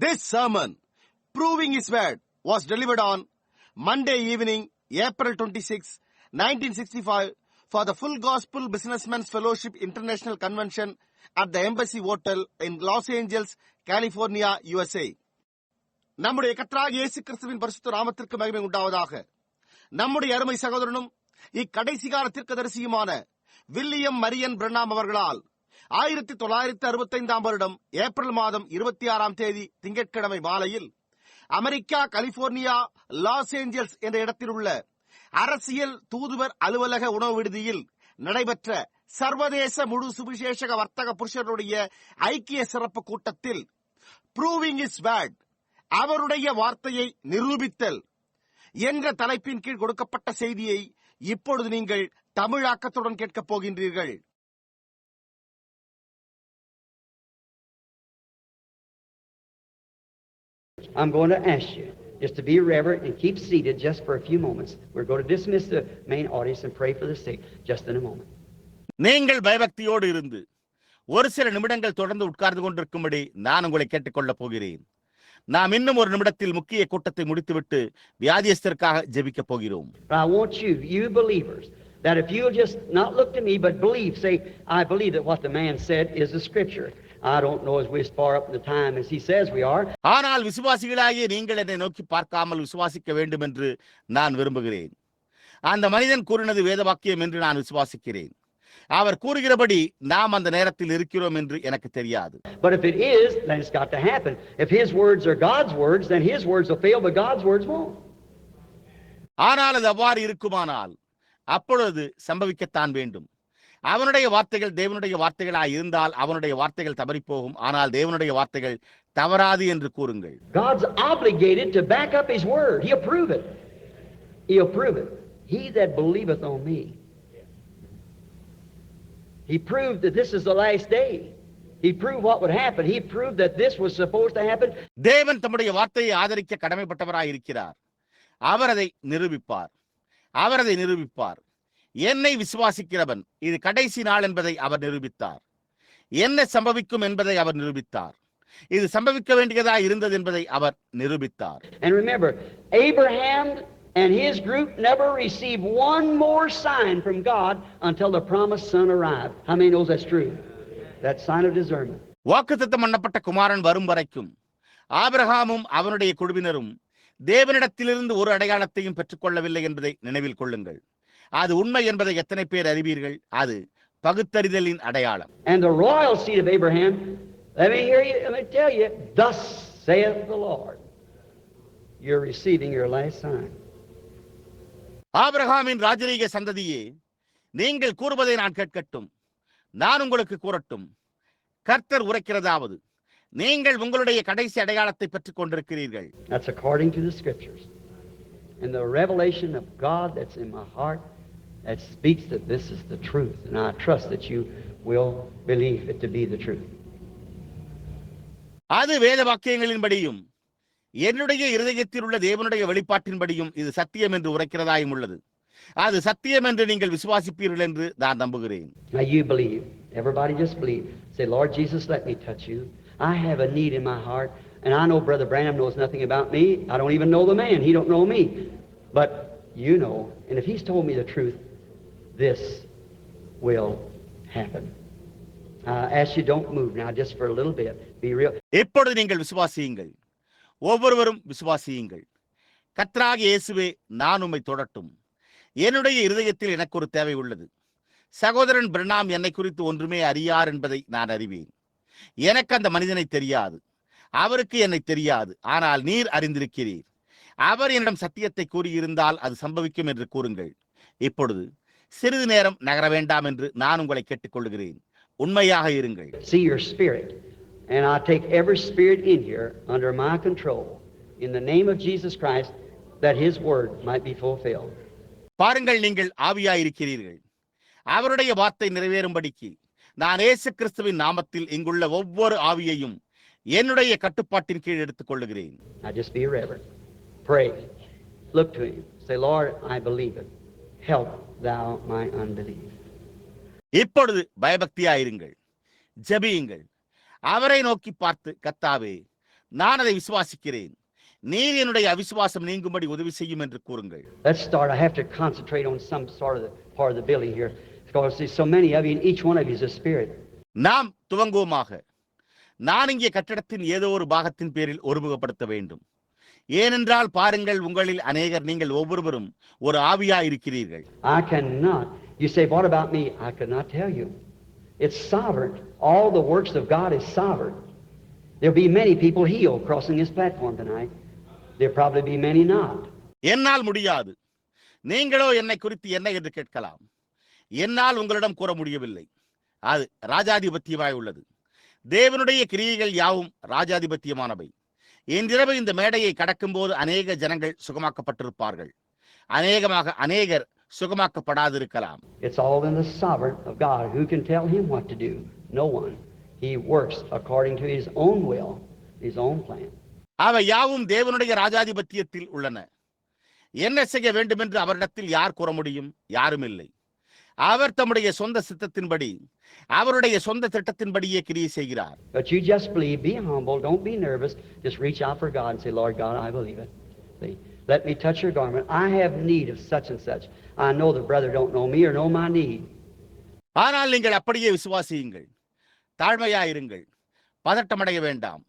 This sermon, Proving His Word, was delivered on Monday evening, April 26, 1965, for the Full Gospel Businessmen's Fellowship International Convention at the Embassy Hotel in Los Angeles, California, USA. நம்முடைய கர்த்தராகிய இயேசு கிறிஸ்துவின் பரிசுத்த நாமத்திற்கு மகிமை உண்டாவதாக. நம்முடைய அருமை சகோதரனும் இக்கடைசி கால தீர்க்கதரிசியுமான வில்லியம் மரியன் பிரணாம் அவர்களால் 1965 வருடம் ஏப்ரல் மாதம் 26 திங்கட்கிழமை மாலையில் அமெரிக்கா, கலிபோர்னியா, லாஸ் ஏஞ்சல்ஸ் என்ற இடத்தில் உள்ள அரசியல் தூதுவர் அலுவலக உணவு விடுதியில் நடைபெற்ற சர்வதேச முழு சுவிசேஷக வர்த்தக புருஷருடைய ஐக்கிய சிறப்பு கூட்டத்தில் ப்ரூவிங் இஸ் வேர்ட், அவருடைய வார்த்தையை நிரூபித்தல் என்ற தலைப்பின் கீழ் கொடுக்கப்பட்ட செய்தியை இப்பொழுது நீங்கள் தமிழாக்கத்துடன் கேட்கப் போகின்றீர்கள். I'm going to ask you just to be reverent and keep seated just for a few moments. We're going to dismiss the main audience and pray for the sick just in a moment. நீங்கள் பயபக்தியோடு இருந்து ஒரு சில நிமிடங்கள் தொடர்ந்து உட்கார்ந்து கொண்டிருக்கும்படி நான் உங்களை கேட்டுக்கொள்ளப் போகிறேன். நாம் இன்னும் ஒரு நிமிடத்தில் முக்கிய கூட்டத்தை முடித்துவிட்டு வியாதியஸ்தருக்காக ஜெபிக்கப் போகிறோம். I want you believers, that if you'll just not look to me but believe, say, I believe that what the man said is the scripture. I don't know as we're as far up in the time as he says we are. ஆனால் விசுவாசிகளாகிய நீங்கள் என்னை நோக்கி பார்க்காமல் விசுவாசிக்க வேண்டும் என்று நான் விரும்புகிறேன். அந்த மனிதன் கூறினது வேத வாக்கியம் என்று நான் விசுவாசிக்கிறேன். அவர் கூறுகிறபடி நாம் அந்த நேரத்தில் இருக்கிறோம் என்று எனக்கு தெரியாது. But if it is, then it's got to happen. If his words are God's words, then his words will fail, but God's words won't. ஆனால் அது அவ்வாறு இருக்குமானால் அப்பொழுது சம்பவிக்கத்தான் வேண்டும். அவனுடைய வார்த்தைகள் தேவனுடைய வார்த்தைகளாய் இருந்தால் அவனுடைய வார்த்தைகள் தவறிப்போகும். ஆனால் தேவனுடைய வார்த்தைகள் தவறாது என்று கூறுங்கள். God's obligated to back up his word. He'll prove it. He'll prove it. He that believeth on me. He proved that this is the last day. He proved what would happen. He proved that this was supposed to happen. தேவன் தம்முடைய வார்த்தையை ஆதரிக்க கடமைப்பட்டவராய் இருக்கிறார். அவர் அதை நிரூபிப்பார். என்னை விசுவாசிக்கிறவன் இது கடைசி நாள் என்பதை அவர் நிரூபித்தார். என்ன சம்பவிக்கும் என்பதை அவர் நிரூபித்தார். இது சம்பவிக்க வேண்டியதாக இருந்தது என்பதை அவர் நிரூபித்தார். And remember, Abraham and his group never received one more sign from God until the promised son arrived. How many knows that's true? That sign of discernment. வாக்குத்தத்தம் பண்ணப்பட்ட குமாரன் வரும் வரைக்கும் ஆபிரகாமும் அவனுடைய குழுவினரும் தேவனிடத்திலிருந்து ஒரு அடையாளத்தையும் பெற்றுக்கொள்ளவில்லை என்பதை நினைவில் கொள்ளுங்கள். அது உண்மை என்பதை எத்தனை பேர் அறிவீர்கள்? அது பகுத்தறிதலின் அடையாளம். And the royal seed of Abraham, let me tell you, thus saith the Lord. You're receiving your last sign. ஆபிரகாமின் ராஜரீக சந்ததியே, நீங்கள் கூறுவதை நான் கேட்கட்டும், நான் உங்களுக்கு கூறட்டும். கர்த்தர் உரைக்கிறதாவது, நீங்கள் உங்களுடைய கடைசி அடையாளத்தை பெற்றுக் கொண்டிருக்கிறீர்கள். That's according to the scriptures. And the revelation of God that's in my heart that speaks that this is the truth. And I trust that you will believe it to be the truth. அது வேத வாக்கியங்களின்படியும் என்னுடைய இருதயத்தில் உள்ள தேவனுடைய வெளிப்பாட்டின்படியும் இது சத்தியம் என்று உரைக்கிறதாயும் உள்ளது. அது சத்தியம் என்று நீங்கள் விசுவாசிப்பீர்கள் என்று நான் நம்புகிறேன். Now you believe. Everybody just believe. Say, Lord Jesus, let me touch you. I have a need in my heart. And I know Brother Branham knows nothing about me. I don't even know the man. He don't know me. But you know. And if he's told me the truth, this will happen. Ask you, don't move now just for a little bit. Be real. இப்பொழுது நீங்கள் விசுவாசியுங்கள். ஒவ்வொருவரும் விசுவாசியுங்கள். கர்த்தராகிய இயேசுவே, நான் உம்மை தொடட்டும். என்னுடைய இருதயத்தில் எனக்கு ஒரு தேவை உள்ளது. சகோதரன் பிரணாம் என்னை குறித்து ஒன்றுமே அறியார் என்பதை நான் அறிவேன். எனக்கு அந்த மனிதனை தெரியாது. அவருக்கு என்னை தெரியாது. ஆனால் நீர் அறிந்திருக்கிறீர். அவர் என்னிடம் சத்தியத்தை கூறியிருந்தால் அது சம்பவிக்கும் என்று கூறுங்கள். இப்பொழுது சிறிது நேரம் நகர வேண்டாம் என்று நான் உங்களை கேட்டுக்கொள்கிறேன். உண்மையாக இருங்கள். See your spirit. And I take every spirit in here under my control in the name of Jesus Christ that his word might be fulfilled. பாருங்கள், நீங்கள் ஆவியாயிருக்கிறீர்கள். அவருடைய வார்த்தை நிறைவேறும்படிக்கு நான் இயேசு கிறிஸ்துவின் நாமத்தில் இங்குள்ள ஒவ்வொரு ஆவியையும் என்னுடைய கட்டுப்பாட்டின் கீழ் எடுத்துக் கொள்ளுகிறேன். Now just be reverent. Pray. Look to him. Say, Lord, I believe it. Help thou my unbelief. இப்பொழுது பயபக்தியாயிருங்கள். ஜெபியுங்கள். அவரை நோக்கி பார்த்து, கர்த்தாவே, நான் அதை விசுவாசிக்கிறேன், நீர் என்னுடைய அவிசுவாசம் நீங்கும்படி உதவி செய்யும் என்று கூறுங்கள். Let's start. I have to concentrate on some sort of the part of the building here, because there's so many of you, and each one of you is a spirit. நாம் துவங்குவோமாக. நான் இங்கே கட்டடத்தின் ஏதோ ஒரு பாகத்தின் பேரில் ஒருமுகப்படுத்த வேண்டும். ஏனென்றால் பாருங்கள், உங்களில் அநேகர் நீங்கள் ஒவ்வொருவரும் ஒரு ஆவியா இருக்கிறீர்கள். I cannot. You say, what about me? I could not tell you. It's sovereign. All the works of God is sovereign. There'll be many people healed crossing this platform tonight. There'll probably be many not. என்னால் முடியாது. நீங்களோ என்னை குறித்து என்ன என்று கேட்கலாம். என்னால் உங்களிடம் கூற முடியவில்லை. அது ராஜாதிபத்தியமாய் உள்ளது. தேவனுடைய கிரியைகள் யாவும் ராஜாதிபத்தியமானவை. இன்றிரவு இந்த மேடையை கடக்கும்போது அநேக ஜனங்கள் சுகமாக்கப்பட்டிருப்பார்கள். அநேகர் சுகமாக்கப்படாதிருக்கலாம். It's all in the sovereign of God. Who can tell him what to do? No one. He works according to his own will, his own plan. அவை யாவும் தேவனுடைய ராஜாதிபத்தியத்தில் உள்ளன. என்ன செய்ய வேண்டும் என்று அவரிடத்தில் யார் கூற முடியும்? யாரும் இல்லை. அவர் தம்முடைய சொந்த சித்தத்தின்படி, அவருடைய சொந்த திட்டத்தின்படியே கிரியை செய்கிறார். But you just believe, be humble, don't be nervous, just reach out for God and say, Lord God, I believe it. See, let me touch your garment. I have need of such and such. I know the brother don't know me or know my need. ஆனால் நீங்கள் அப்படியே விசுவாசியுங்கள். தாழ்மையாயிருங்கள். பதட்டமடைய வேண்டாம்.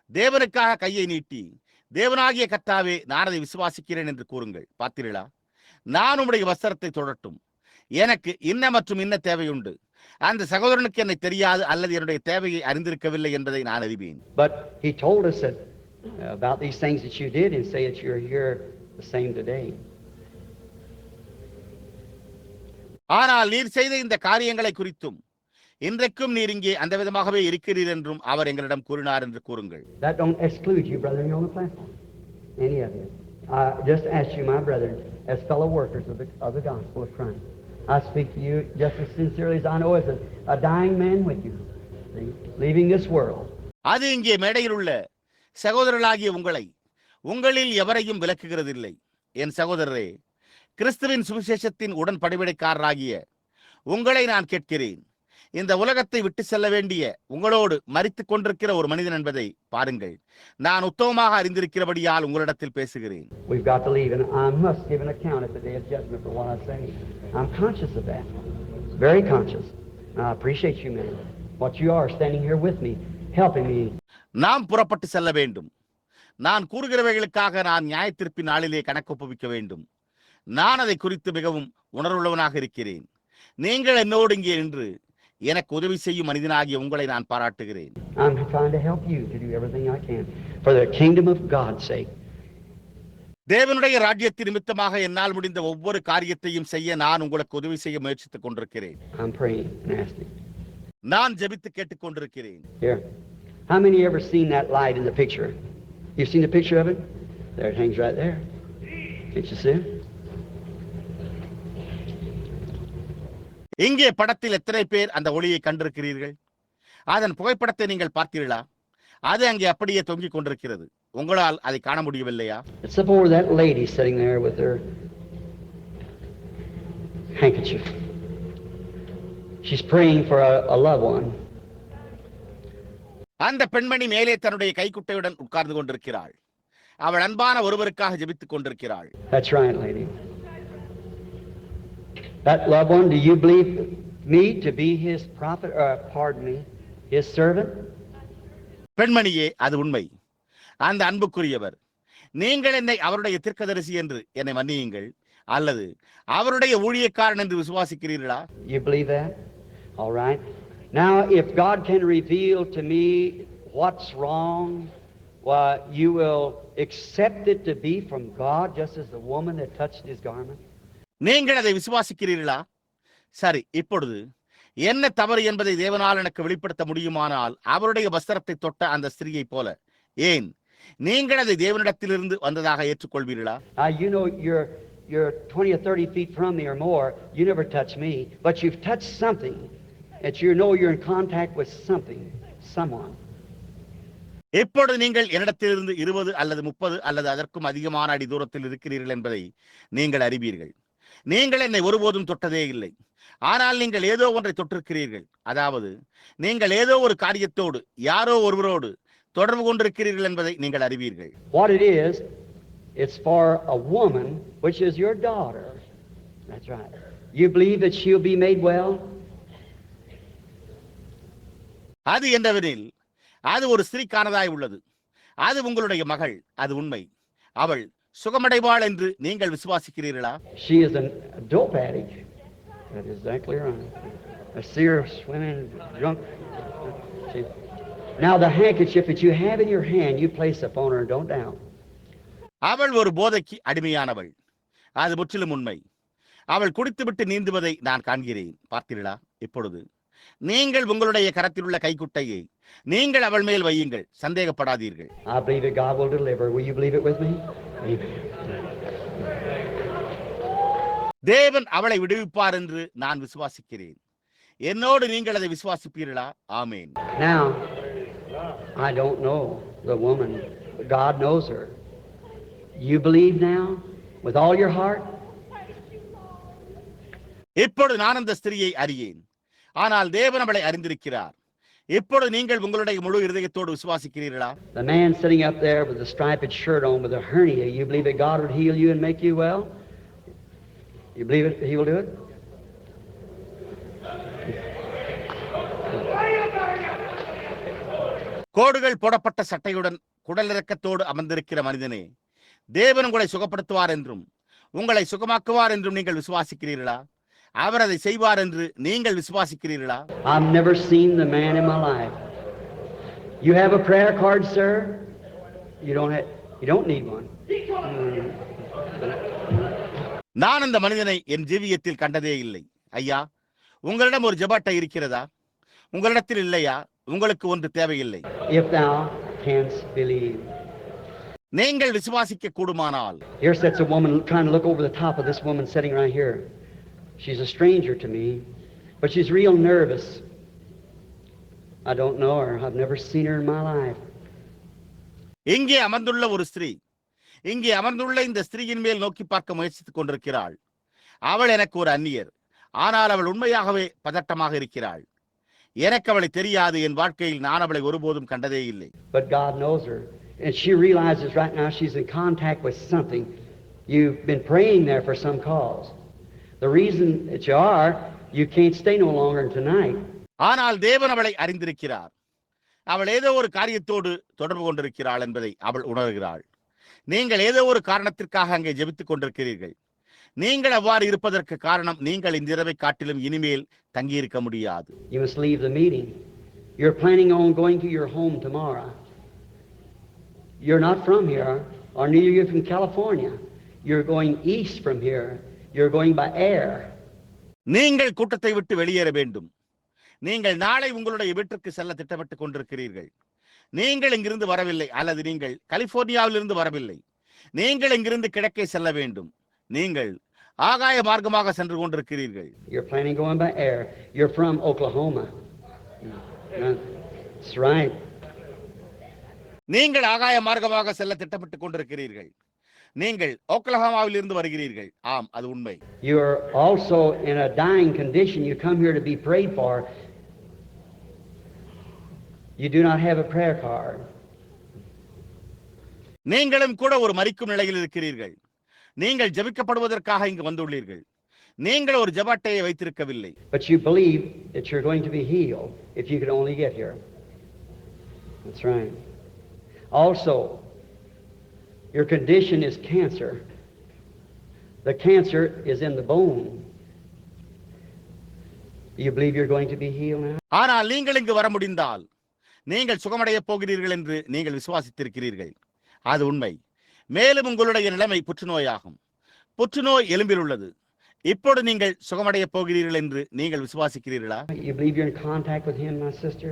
தேவனுக்காக கையை நீட்டி, தேவனாகிய கர்த்தாவே, நான் அதை விசுவாசிக்கிறேன் என்று கூறுங்கள். பார்த்தீர்களா, நான் உம்முடைய வஸ்திரத்தை தொடட்டும். எனக்கு இன்ன மற்றும் இன்ன தேவையுண்டு. அந்த சகோதரனுக்கு என்னை தெரியாது அல்லது என்னுடைய தேவையை அறிந்திருக்கவில்லை என்பதை நான் அறிவேன். But he told us that about these things that you did and say that you're here the same today. ஆனால் நீர் செய்த இந்த காரியங்களை குறித்தும் இன்றைக்கும் நீர் இங்கே அந்த விதமாகவே இருக்கிறீர் என்றும் அவர் எங்களிடம் கூறினார் என்று கூறுங்கள். That don't exclude you, brother, you're on the platform. Any of you. I just ask you, my brethren, as fellow workers of the gospel of Christ, I speak to you just as sincerely as I know as a dying man with you, see, leaving this world. அது இங்கே மேடையில் உள்ள சகோதரர்களாகிய உங்களில் எவரையும் விலக்குகிறதில்லை. என் சகோதரரே, கிறிஸ்துவின் சுவிசேஷத்தின் உடன் பணிவிடைக்காரராகிய உங்களை நான் கேட்கிறேன். இந்த உலகத்தை விட்டு செல்ல வேண்டிய உங்களோடு மரித்துக் கொண்டிருக்கிற ஒரு மனிதன் என்பதை பாருங்கள். நான் உத்தமமாக அறிந்திருக்கிறபடியால் உங்களிடத்தில் பேசுகிறேன். We've got to leave, and I must give an account at the day of judgment for what I say. I'm conscious of that, very conscious. And I appreciate you, man, what you are standing here with me, helping me. நாம் புறப்பட்டு செல்ல வேண்டும். நான் கூறுகிறவைகளுக்காக நான் நியாயத்தீர்ப்பின் நாளிலே கணக்கு ஒப்புவிக்க வேண்டும். நான் அதை குறித்து மிகவும் உணர்வுள்ளவனாக இருக்கிறேன். நீங்கள் என்னோடு இங்கே நின்று எனக்கு உதவி செய்யும் மனிதனாகிய உங்களை நான் பாராட்டுகிறேன். I'm trying to help you to do everything I can for the kingdom of God's sake. தேவனுடைய ராஜ்யத்தின் நிமித்தமாக என்னால் முடிந்த ஒவ்வொரு காரியத்தையும் செய்ய நான் உங்களுக்கு உதவி செய்ய முயற்சித்துக் கொண்டிருக்கிறேன். I'm praying and asking. நான் ஜெபித்து கேட்டுக் கொண்டிருக்கிறேன். Here. How many ever seen that light in the picture? You've seen the picture of it? There it hangs right there. Can't you see it? இங்கே படத்தில் எத்தனை பேர் அந்த ஒளியை கண்டிருக்கிறீர்கள்? அதன் புகைப்படத்தை நீங்கள் பார்த்தீர்களா? அது அங்கே அப்படியே தொங்கிக் கொண்டிருக்கிறது. உங்களால் அதை காண முடியவில்லையா? It's up over that lady sitting there with her handkerchief. She's praying for a loved one. அந்த பெண்மணி மேலே தன்னுடைய கைக்குட்டையுடன் உட்கார்ந்து கொண்டிருக்கிறாள். அவள் அன்பான ஒருவருக்காக ஜெபித்துக் கொண்டிருக்கிறாள். That's right, lady. That loved one, do you believe me to be his prophet, or pardon me, his servant? பெண்மணியே, அது உண்மை. அந்த அன்புக்குரியவர், நீங்கள் என்னை அவருடைய தீர்க்கதரிசி என்று என்னை மன்னியுங்கள், அல்லது அவருடைய ஊழியக்காரன் என்று விசுவாசிக்கிறீர்களா? You believe that? All right. Now, if God can reveal to me what's wrong, well, you will accept it to be from God, just as the woman that touched his garment. நீங்கள் அதை விசுவாசிக்கிறீர்களா? சரி, இப்பொழுது என்ன தவறு என்பதை தேவனால் எனக்கு வெளிப்படுத்த முடியுமானால் அவருடைய வஸ்திரத்தை தொட்ட அந்த ஸ்திரீயை போல ஏன் நீங்கள் அதை தேவனிடத்திலிருந்து வந்ததாக ஏற்றுக்கொள்வீர்களா? You know, you're 20 or 30 feet from me or more. You never touch me, but you've touched something that you know you're in contact with something, someone. இப்பொழுது நீங்கள் என்னிடத்திலிருந்து 20 அல்லது 30 அல்லது அதற்கும் அதிகமான அடி தூரத்தில் இருக்கிறீர்கள் என்பதை நீங்கள் அறிவீர்கள். நீங்கள் என்னை ஒருபோதும் தொட்டதே இல்லை. ஆனால் நீங்கள் ஏதோ ஒன்றை தொட்டிருக்கிறீர்கள். அதாவது நீங்கள் ஏதோ ஒரு காரியத்தோடு யாரோ ஒருவரோடு தொடர்பு கொண்டிருக்கிறீர்கள் என்பதை நீங்கள் அறிவீர்கள். What it is, it's for a woman, which is your daughter. That's right. You believe that she'll be made well? அது என்னவெனில், அது ஒரு ஸ்திரீக்கானதாய் உள்ளது. அது உங்களுடைய மகள். அது உண்மை. அவள் சுகமடைவாள் என்று நீங்கள் விசுவாசிக்கிறீர்களா? She is a dope addict. That is exactly right. I see her swimming drunk. Now the handkerchief that you have in your hand, you place upon her, don't doubt. அவள் ஒரு போதைக்கு அடிமையானவள். அது முற்றிலும் உண்மை. அவள் குடித்துவிட்டு நீந்துவதை நான் காண்கிறேன். பார்த்தீர்களா? இப்பொழுது நீங்கள் உங்களுடைய கரத்தில் உள்ள கைக்குட்டையை நீங்கள் அவள் மேல் வையுங்கள். சந்தேகப்படாதீர்கள். I believe that God will deliver. Will you believe it with me? தேவன் அவளை விடுவிப்பார் என்று நான் விசுவாசிக்கிறேன். என்னோடு நீங்கள் அதை விசுவாசிப்பீர்களா? ஆமென். Now, I don't know the woman. God knows her. You believe now with all your heart? இப்பொழுது நான் அந்த ஸ்திரியை அறியேன். ஆனால் தேவன் அவளை அறிந்திருக்கிறார். இப்பொழுது நீங்கள் உங்களுடைய முழு இருதயத்தோடு விசுவாசிக்கிறீர்களா? The man sitting up there with the striped shirt on with a hernia, you believe that God would heal you and make you well? You believe it? He will do it? கோடுகள் போடப்பட்ட சட்டையுடன் குடலிறக்கத்தோடு அமர்ந்திருக்கிற மனிதனே, தேவன் உங்களை சுகப்படுத்துவார் என்றும் உங்களை சுகமாக்குவார் என்றும் நீங்கள் விசுவாசிக்கிறீர்களா? அவர் அதை செய்வார் என்று நீங்கள் விசுவாசிக்கிறீர்களா? I've never seen the man in my life. You have a prayer card, sir? You don't need one. நான் அந்த மனிதனை என் ஜீவியத்தில் கண்டதே இல்லை. ஐயா, உங்களிடம் ஒரு ஜெப அட்டை இருக்கிறதா? உங்களிடத்தில் இல்லையா? உங்களுக்கு ஒன்று தேவையில்லை. If thou canst believe. நீங்கள் விசுவாசிக்க கூடுமானால். Here sits a woman trying to look over the top of this woman sitting right here. She's a stranger to me, but she's real nervous. I don't know her. I've never seen her in my life. இங்கே அமர்ந்துள்ள ஒரு ஸ்திரீ, இங்கே அமர்ந்துள்ள இந்த ஸ்திரீயின் மேல் நோக்கி பார்க்க முயற்சித்துக் கொண்டிருக்கிறாள். அவள் எனக்கு ஒரு அந்நியர். ஆனால் அவள் உண்மையாகவே பதட்டமாக இருக்கிறாள். எனக்கு அவளை தெரியாது. என் வாழ்க்கையில் நான் அவளை ஒருபோதும் கண்டதே இல்லை. But God knows her. And she realizes right now she's in contact with something. You've been praying there for some cause. The reason that you can't stay no longer tonight. ஆனால் தேவன் அவளை அறிந்திருக்கிறார். அவள் ஏதோ ஒரு காரியத்தோடு தொடர்பு கொண்டிருக்கிறாள் என்பதை அவள் உணர்கிறாள். நீங்கள் ஏதோ ஒரு காரணத்திற்காக அங்கே ஜெபித்துக் கொண்டிருக்கிறீர்கள். நீங்கள் அவ்வாறு இருப்பதற்கு காரணம், நீங்கள் இந்த இரவை காட்டிலும் இனிமேல் தங்கியிருக்க முடியாது. You must leave the meeting. You're planning on going to your home tomorrow. You're not from here, or neither you're from California. You're going east from here. You're going by air. நீங்கள் கூட்டத்தை விட்டு வெளியேற வேண்டும். நீங்கள் நாளை உங்களுடைய வீட்டிற்கு செல்ல திட்டமிட்டுக் கொண்டிருக்கிறீர்கள். நீங்கள் இங்கிருந்து வரவில்லை, அல்லது நீங்கள் கலிபோர்னியாவிலிருந்து வரவில்லை. நீங்கள் இங்கிருந்து கிழக்கே செல்ல வேண்டும். நீங்கள் ஆகாய மார்க்கமாக சென்று கொண்டிருக்கிறீர்கள். You're planning going by air. You're from Oklahoma. That's right. நீங்கள் ஆகாய மார்க்கமாக செல்ல திட்டமிட்டுக் கொண்டிருக்கிறீர்கள். நீங்கள் ஓக்லஹோமாவில் இருந்து வருகிறீர்கள். ஆம், அது உண்மை. You are also in a dying condition. You come here to be prayed for. You do not have a prayer card. நீங்களும் கூட ஒரு மரிக்கும் நிலையில் இருக்கிறீர்கள். நீங்கள் ஜெபிக்கப்படுவதற்காக இங்கு வந்துள்ளீர்கள். நீங்கள் ஒரு ஜெப அட்டையை வைத்திருக்கவில்லை. But you believe that you're going to be healed if you could only get here. That's right. Also, your condition is cancer. The cancer is in the bone. You believe you're going to be healed now? ஆனால் நீங்கள் இங்கு வர முடிந்தால் நீங்கள் சுகமடைய போகிறீர்கள் என்று நீங்கள் விசுவாசித்திருக்கிறீர்கள். அது உண்மை. மேலும் உங்களுடைய நிலைமை புற்றுநோயாகும். புற்றுநோய் எலும்பில் உள்ளது. இப்பொழுது நீங்கள் சுகமடைய போகிறீர்கள் என்று நீங்கள் விசுவாசிக்கிறீர்களா? You believe you're in contact with him, my sister?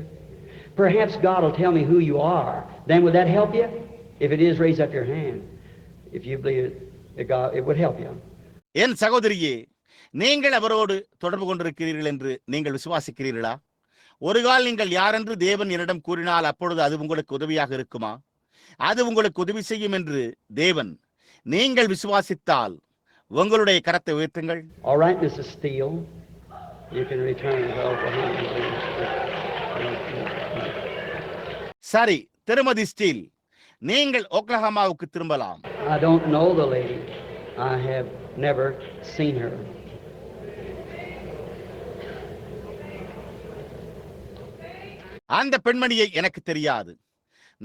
Perhaps God will tell me who you are. Then would that help you? If it is, raise up your hand. If you believe it, God, it would help you. என் சகோதரியே, நீங்கள் அவரோடு தொடர்பு கொண்டிருக்கிறீர்கள் என்று நீங்கள் விசுவாசிக்கிறீர்களா? ஒரு கால் நீங்கள் யாரென்று தேவன் என்னிடம் கூறினால் அப்பொழுது அது உங்களுக்கு உதவியாக இருக்குமா? அது உங்களுக்கு உதவி செய்யும் என்று தேவன் நீங்கள் விசுவாசித்தால் உங்களுடைய கரத்தை உயர்த்துங்கள். All right, Mrs. Steele, you can return to Oklahoma. சரி, திருமதி ஸ்டீல், நீங்கள் ஓக்லஹாமாவுக்கு திரும்பலாம். I don't know the lady. I have never seen her. அந்த பெண்மணியை எனக்கு தெரியாது.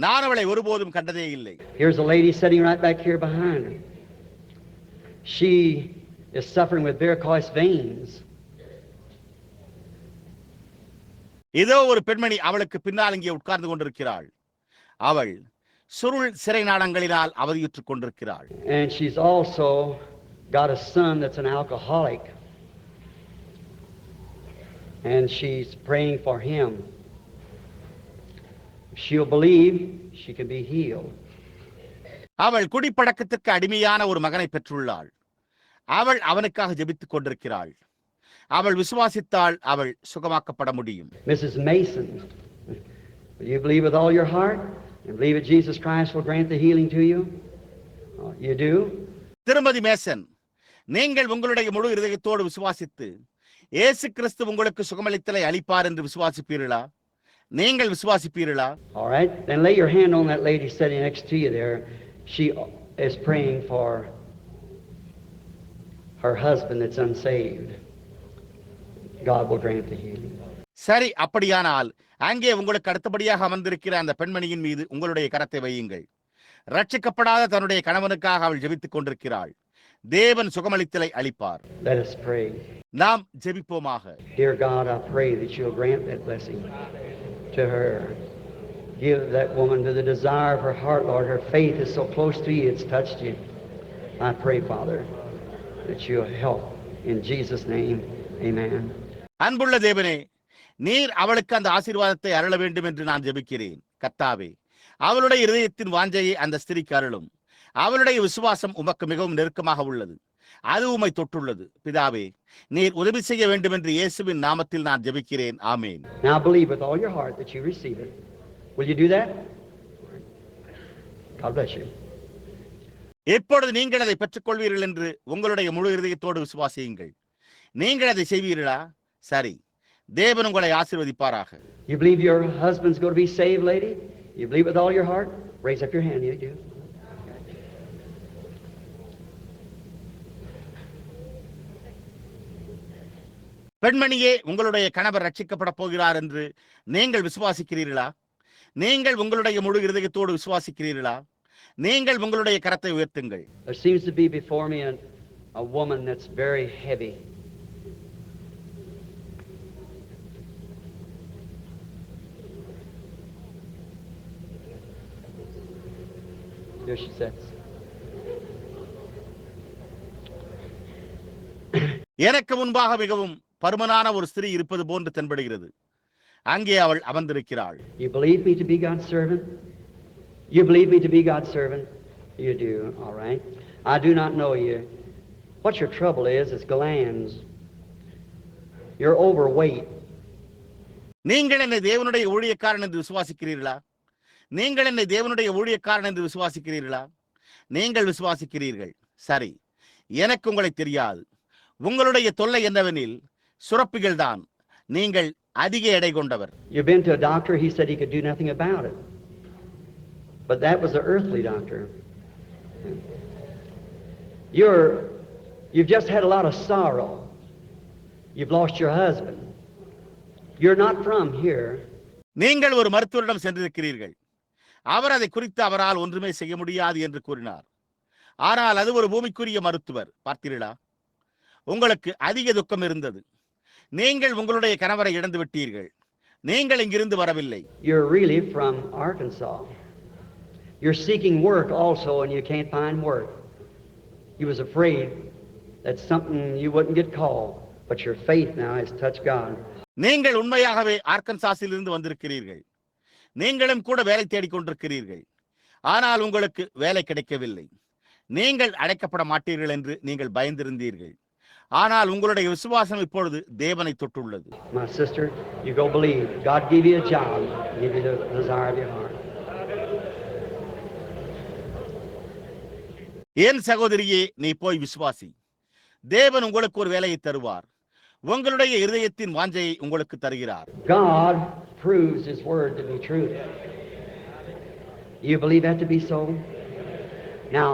நான் அவளை ஒருபோதும் கண்டதே இல்லை. Here's a lady sitting right back here behind her. She is suffering with varicose veins. இதோ ஒரு பெண்மணி அவளுக்கு பின்னால் இங்கே உட்கார்ந்து கொண்டிருக்கிறாள். அவள் சுருள் சிறை நாடங்களினால் அவதியுற்றுக் கொண்டிருக்கிறாள். And she's also got a son that's an alcoholic. And she's praying for him. She'll believe she can be healed. அவள் குடிப்பழக்கத்திற்கு அடிமையான ஒரு மகனை பெற்றுள்ளாள். அவள் அவனுக்காக ஜெபித்துக் கொண்டிருக்கிறாள். அவள் விசுவாசித்தால் அவள் சுகமாக்கப்பட முடியும். Mrs. Mason, will you believe with all your heart and believe that Jesus Christ will grant the healing to you? You do? திருமதி மேசன், நீங்கள் உங்களுடைய முழு இருதயத்தோடு விசுவாசித்து இயேசு கிறிஸ்து உங்களுக்கு சுகமளித்தலை அளிப்பார் என்று விசுவாசிப்பீர்களா? நீங்கள் விசுவாசிப்பீர்களா? All right, then lay your hand on that lady sitting next to you there. She is praying for her husband that's unsaved. God will grant the healing. சரி, அப்படியானால் அங்கே உங்களுக்கு அடுத்தபடியாக அமர்ந்திருக்கிற அந்த பெண்மணியின் மீது உங்களுடைய கரத்தை வையுங்கள். ரட்சிக்கப்படாத தன்னுடைய கணவனுக்காக அவள் ஜெபித்துக் கொண்டிருக்கிறாள். தேவன் சுகமளித்தலை அளிப்பார். Let us pray. நாம் ஜெபிப்போமாக. Dear God, I pray that you'll grant that blessing to her. Give that woman to the desire of her heart, Lord. Her faith is so close to you, it's touched you. I pray, Father, that you'll help. In Jesus' name, amen. அன்புள்ள தேவனே, நீர் அவளுக்கு அந்த ஆசீர்வாதத்தை அருள வேண்டும் என்று நான் ஜெபிக்கிறேன். கர்த்தாவே, அவளுடைய இருதயத்தின் வாஞ்சையை அந்த ஸ்திரீக்கு அருளும். அவளுடைய விசுவாசம் உமக்கு மிகவும் நெருக்கமாக உள்ளது. அது உம்மை தொட்டுள்ளது. பிதாவே, நீர் உதவி செய்ய வேண்டும் என்று இயேசுவின் நாமத்தில் நான் ஜெபிக்கிறேன். ஆமென். Now believe with all your heart that you receive it. Will you do that? God bless you. எப்பொழுது நீங்கள் அதை பெற்றுக்கொள்வீர்கள் என்று உங்களுடைய முழு இருதயத்தோடு விசுவாசியுங்கள். நீங்கள் அதை செய்வீர்களா? சரி, தேவன் உங்களை ஆசீர்வதிப்பாராக. You believe your husband's going to be saved, lady? You believe with all your heart? Raise up your hand. You do. பெண்மணியே, உங்களுடைய கணவர் ரட்சிக்கப்பட போகிறார் என்று நீங்கள் விசுவாசிக்கிறீர்களா? நீங்கள் உங்களுடைய முழு இருதயத்தோடு விசுவாசிக்கிறீர்களா? நீங்கள் உங்களுடைய கரத்தை உயர்த்துங்கள். There seems to be before me a woman that's very heavy. There she sits. எனக்கு முன்பாக மிகவும் பருமனான ஒரு ஸ்திரீ இருப்பது போன்று தென்படுகிறது. அங்கே அவள் அமர்ந்திருக்கிறாள். You believe me to be God's servant? You believe me to be God's servant? You do, all right. I do not know you. What your trouble is glands. You're overweight. நீங்கள் என்னை தேவனுடைய ஊழியக்காரன் என்று விசுவாசிக்கிறீர்களா? நீங்கள் என்னை தேவனுடைய ஊழியக்காரன் என்று விசுவாசிக்கிறீர்களா? நீங்கள் விசுவாசிக்கிறீர்கள். சரி, எனக்கு உங்களை தெரியாது. உங்களுடைய தொல்லை என்னவெனில் சுரப்பிகள் தான். நீங்கள் அதிக எடை கொண்டவர். You've been to a doctor, he said he could do nothing about it. But that was the earthly doctor. You've just had a lot of sorrow. You've lost your husband. You're not from here. நீங்கள் ஒரு மருத்துவரிடம் சென்றிருக்கிறீர்கள். அவர் அதை குறித்து அவரால் ஒன்றுமே செய்ய முடியாது என்று கூறினார். ஆனால் அது ஒரு பூமிக்குரிய மருத்துவர். பார்த்தீர்களா? உங்களுக்கு அதிக துக்கம் இருந்தது. நீங்கள் உங்களுடைய கணவரை இழந்து விட்டீர்கள். நீங்கள் இங்கிருந்து வரவில்லை. You're really from Arkansas. You're seeking work also and you can't find work. You was afraid that something you wouldn't get called, but your faith now has touched God. நீங்கள் உண்மையாகவே ஆர்கன்சாஸில் இருந்து வந்திருக்கிறீர்கள். நீங்களும் கூட வேலை தேடிக் கொண்டிருக்கிறீர்கள். ஆனால் உங்களுக்கு வேலை கிடைக்கவில்லை. நீங்கள் அழைக்கப்பட மாட்டீர்கள் என்று நீங்கள் பயந்திருந்தீர்கள். ஆனால் உங்களுடைய விசுவாசம் இப்பொழுது தேவனை தொட்டுள்ளது. My sister, you go believe. God give you a job, give you the desire of your heart. என் சகோதரியே, நீ போய் விசுவாசி. தேவன் உங்களுக்கு ஒரு வேலையை தருவார். உங்களுடைய இருதயத்தின் வாஞ்சையை உங்களுக்கு தருகிறார். God proves his word to be true. You believe that to be so? Now,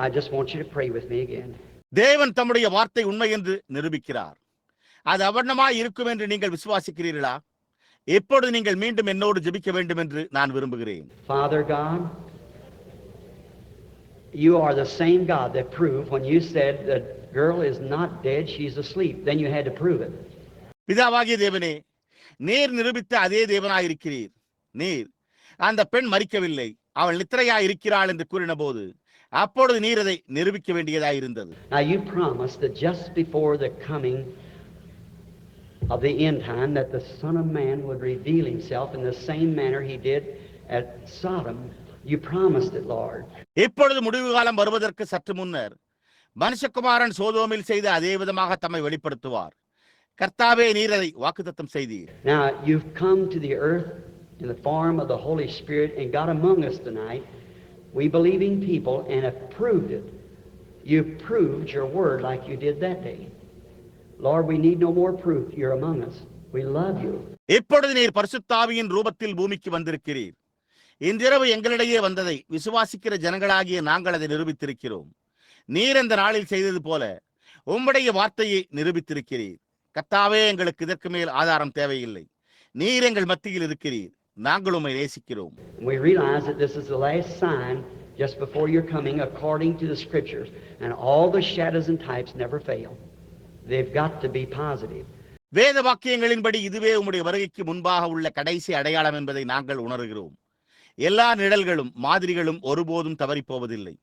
I just want you to pray with me again. தேவன் தம்முடைய வார்த்தை உண்மை என்று நிரூபிக்கிறார். அது அவர்ணமாய் இருக்கும் என்று நீங்கள் விசுவாசிக்கிறீர்களா? எப்பொழுது நீங்கள் மீண்டும் என்னோடு ஜெபிக்க வேண்டும் என்று நான் விரும்புகிறேன். Father God, you are the same God that proved when you said the girl is not dead, she's asleep. Then you had to prove it. பிதாவாகிய தேவனே, நீர் நிரூபித்த அதே தேவனாயிருக்கிறீர். நீர் அந்த பெண் மரிக்கவில்லை, அவள் நித்திரையாய் இருக்கிறாள் என்று கூறின போது அப்பொழுது நீர் அதை நிரூபிக்க வேண்டியதாயிருந்தது. Now you promised that just before the coming of the end time that the Son of Man would reveal himself in the same manner he did at Sodom. You promised it, Lord. இப்பொழுது முடிவு காலம் வருவதற்கு சற்று முன்னர் மனுஷகுமாரன் சோதோமில் செய்த அதே விதமாக தம்மை வெளிப்படுத்துவார். கர்த்தாவே, நீர் அதை வாக்குத்தத்தம் செய்தீர். Now you've come to the earth in the form of the Holy Spirit and got among us tonight. We believing people and have proved it. You've proved your word like you did that day. Lord, we need no more proof. You're among us. We love you. இப்பொழுது நீர் பரிசுத்த ஆவியின் ரூபத்தில் பூமிக்கு வந்திருக்கிறீர். இன்றிரவு எங்களிடையே வந்ததை விசுவாசிக்கிற ஜனங்களாகிய நாங்கள் அதை நிரூபித்திருக்கிறோம். நீர் இந்த நாளில் செய்தது போல உம்முடைய வார்த்தையை நிரூபித்திருக்கிறீர். கர்த்தாவே, எங்களுக்கு இதற்கு மேல் ஆதாரம் தேவையில்லை. நீர் எங்கள் மத்தியில் இருக்கிறீர். நாங்கள் உம்மை நேசிக்கிறோம். We realize that this is the last sign just before your coming according to the scriptures, and all the shadows and types never fail. They've got to be positive. வேத வாக்கியங்களின்படி இதுவே உம்முடைய வருகைக்கு முன்பாக உள்ள கடைசி அடையாளம் என்பதை நாங்கள் உணர்கிறோம். எல்லா நிழல்களும் மாதிரிகளும் ஒருபோதும் தவறிப் போவதில்லை.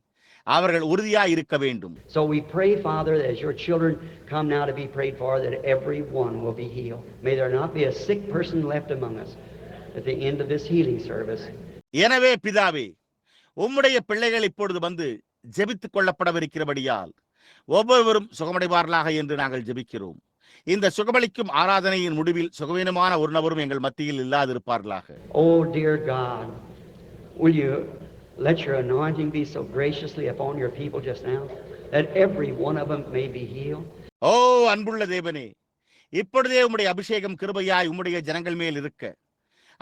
அவர்கள் உறுதியாய் இருக்க வேண்டும். So we pray, Father, that as your children come now to be prayed for, that every one will be healed. May there not be a sick person left among us at the end of this healing service. எனவே பிதாவே, உம்முடைய பிள்ளைகள் இப்பொழுது வந்து ஜெபித்துக் கொள்ளப்படவிருக்கிறபடியால் ஒவ்வொருவரும் சுகமடைவார்களாக என்று நாங்கள் ஜெபிக்கிறோம். இந்த சுகமளிக்கும் ஆராதனையின் முடிவில் சுகவீனமான ஒரு நபரும் எங்கள் மத்தியில் இல்லாதிருப்பார்களாக. Oh dear God, will you let your anointing be so graciously upon your people just now that every one of them may be healed? ஓ அன்புள்ள தேவனே, இப்பொழுதே உம்முடைய அபிஷேகம் கிருபையாய் உம்முடைய ஜனங்கள் மேல் இருக்க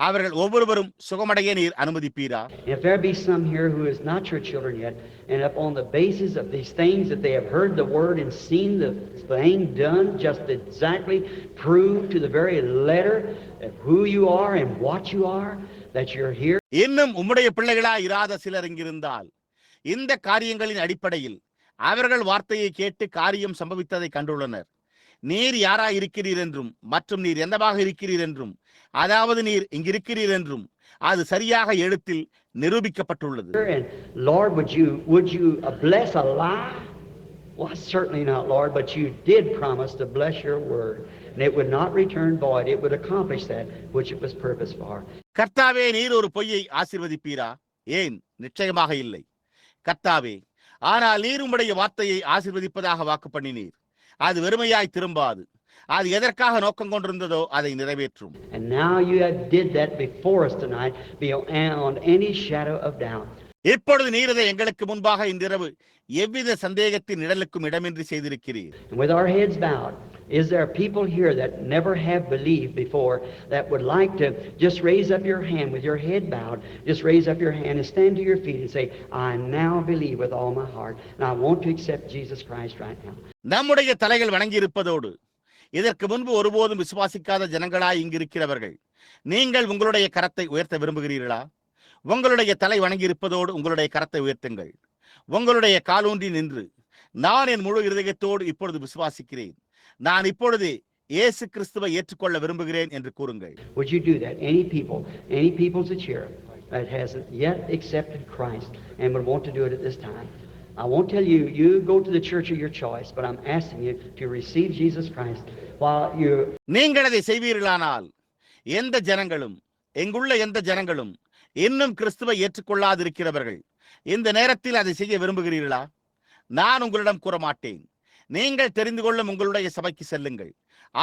அவர்கள் ஒவ்வொருவரும் சுகமடைய நீர் அனுமதிப்பீரா? If there be some here who is not your children yet, and upon the basis of these things that they have heard the word and seen the thing done, just exactly proved to the very letter of who you are and what you are, that you're here. இன்னும் உம்முடைய பிள்ளைகளாய் இராத சிலர் இங்கிருந்தால் இந்த காரியங்களின் அடிப்படையில் அவர்கள் வார்த்தையை கேட்டு காரியம் சம்பவித்ததை கண்டுள்ளனர். நீர் யாராய் இருக்கிறீர் என்றும் மற்றும் நீர் என்னவாக இருக்கிறீர் என்றும், அதாவது நீர் இங்கிருக்கிறீர் என்றும் அது சரியாக எழுத்தில் நிரூபிக்கப்பட்டுள்ளது. And Lord, would you bless a lie? Well, certainly not, Lord, but you did promise to bless your word, and it would not return void. It would accomplish that which it was purposed for. கர்த்தாவே, நீர் ஒரு பொய்யை ஆசீர்வதிப்பீரா? ஏன், நிச்சயமாக இல்லை. கர்த்தாவே, ஆனால் நீர் உம்முடைய வார்த்தையை ஆசீர்வதிப்பதாக வாக்கு பண்ணினீர். அது வெறுமையாய் திரும்பாது. அது எதற்காக நோக்கம் கொண்டிருந்ததோ அதை நிறைவேற்றும். And now you did that before us tonight beyond any shadow of doubt. இப்பொழுது நீர் அதை எங்களுக்கு முன்பாக இன்றிரவு எவ்வித சந்தேகத்தின் நிழலுக்கும் இடமின்றி செய்திருக்கிறீர். And with our heads bowed, is there people here that never have believed before that would like to just raise up your hand with your head bowed, just raise up your hand and stand to your feet and say, I now believe with all my heart and I want to accept Jesus Christ right now. நம்முடைய தலைகள் வணங்கி இருப்பதோடு இதற்கு முன்பு ஒருபோதும் விசுவாசிக்காத ஜனங்களாய் இங்கிருக்கிறவர்கள், நீங்கள் உங்களுடைய கரத்தை உயர்த்த விரும்புகிறீர்களா? உங்களுடைய தலை வணங்கி இருப்பதோடு உங்களுடைய கரத்தை உயர்த்துங்கள். உங்களுடைய காலூன்றி நின்று, நான் என் முழு இருதயத்தோடு இப்பொழுது விசுவாசிக்கிறேன், நான் இப்பொழுது இயேசு கிறிஸ்துவை ஏற்றுக்கொள்ள விரும்புகிறேன் என்று கூறுங்கள். Would you do that? Any people's a chair that hasn't yet accepted Christ and would want to do it at this time. I won't tell you, you go to the church of your choice, but I'm asking you to receive Jesus Christ while you. நீங்கள் அதை செய்வீர்களானால் எந்த ஜனங்களும், எங்குள்ள எந்த ஜனங்களும் இன்னும் கிறிஸ்துவை ஏற்றுக்கொள்ளாதிருக்கிறவர்கள் இந்த நேரத்தில் அதை செய்ய விரும்புகிறீர்களா? நான் உங்களிடம் கூற மாட்டேன். நீங்கள் தெரிந்து கொள்ளும் உங்களுடைய சபைக்கு செல்லுங்கள்.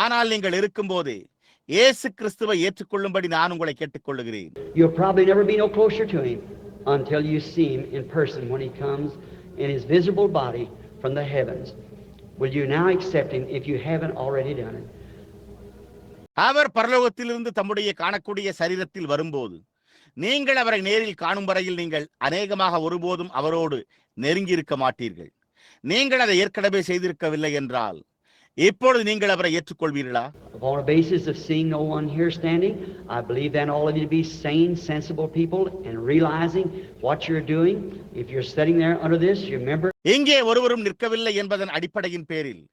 ஆனால் நீங்கள் இருக்கும்போதே இயேசு கிறிஸ்துவை ஏற்றுக்கொள்ளும்படி நான் உங்களை கேட்டுக்கொள்ளுகிறேன். You'll probably never be no closer to him until you see him in person when he comes in his visible body from the heavens. Will you now accept him if you haven't already done it? அவர் பரலோகத்திலிருந்து தம்முடைய காணக்கூடிய சரீரத்தில் வரும்போது நீங்கள் அவரை நேரில் காணும் வரையில் நீங்கள் அநேகமாக ஒருபோதும் அவரோடு நெருங்கி இருக்க மாட்டீர்கள். நீங்கள் அதை ஏற்கனவே செய்திருக்கவில்லை என்றால் இப்பொழுது நீங்கள் அவரை ஏற்றுக்கொள்வீர்களா? Upon a basis of seeing no one here standing, I believe then all of you to be sane, sensible people and realizing what you're doing. If you're sitting there under this, you remember. இங்கே ஒருவரும் நிற்கவில்லை என்பதன் அடிப்படையின் பேரில்